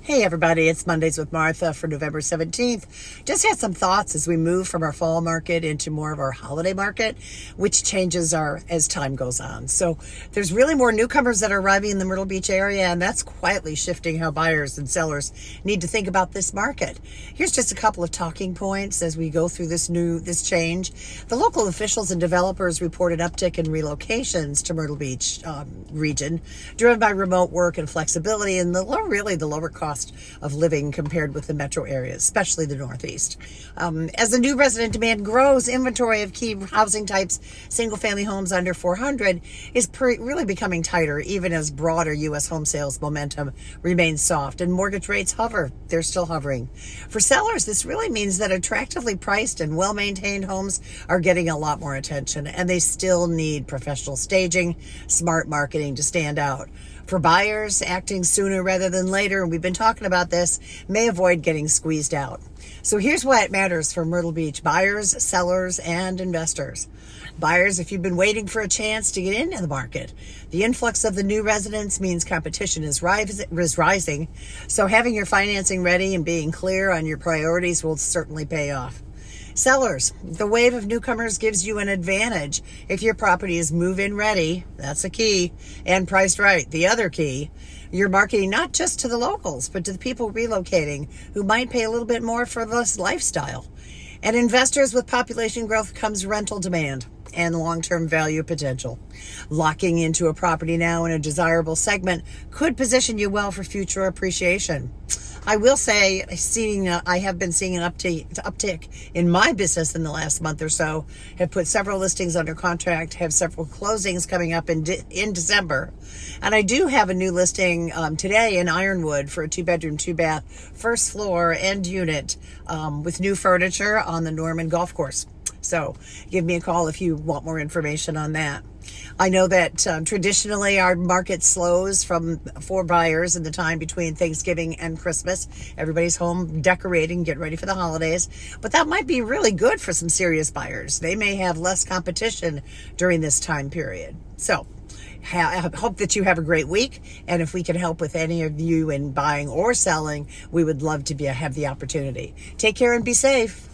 Hey everybody, it's Mondays with Martha for November 17th. Just had some thoughts as we move from our fall market into more of our holiday market, which changes as time goes on. So there's really more newcomers that are arriving in the Myrtle Beach area, and that's quietly shifting how buyers and sellers need to think about this market. Here's just a couple of talking points as we go through this change. The local officials and developers reported uptick in relocations to Myrtle Beach region, driven by remote work and flexibility and the lower cost of living compared with the metro areas, especially the Northeast. As the new resident demand grows, inventory of key housing types, single-family homes under 400, is really becoming tighter, even as broader U.S. home sales momentum remains soft and mortgage rates hover. They're still hovering. For sellers, this really means that attractively priced and well-maintained homes are getting a lot more attention, and they still need professional staging, smart marketing to stand out. For buyers, acting sooner rather than later, and we've been talking about this, may avoid getting squeezed out. So here's why it matters for Myrtle Beach buyers, sellers, and investors. Buyers, if you've been waiting for a chance to get into the market, the influx of the new residents means competition is rising. So having your financing ready and being clear on your priorities will certainly pay off. Sellers, the wave of newcomers gives you an advantage if your property is move-in ready, that's a key, and priced right, the other key. You're marketing not just to the locals, but to the people relocating who might pay a little bit more for this lifestyle. And investors, with population growth comes rental demand and long-term value potential. Locking into a property now in a desirable segment could position you well for future appreciation. I will say, I have been seeing an uptick in my business in the last month or so. Have put several listings under contract, have several closings coming up in December. And I do have a new listing today in Ironwood for a 2-bedroom, 2-bath, first floor end unit with new furniture on the Norman Golf Course. So give me a call if you want more information on that. I know that traditionally our market slows for buyers in the time between Thanksgiving and Christmas. Everybody's home decorating, getting ready for the holidays. But that might be really good for some serious buyers. They may have less competition during this time period. So I hope that you have a great week. And if we can help with any of you in buying or selling, we would love to have the opportunity. Take care and be safe.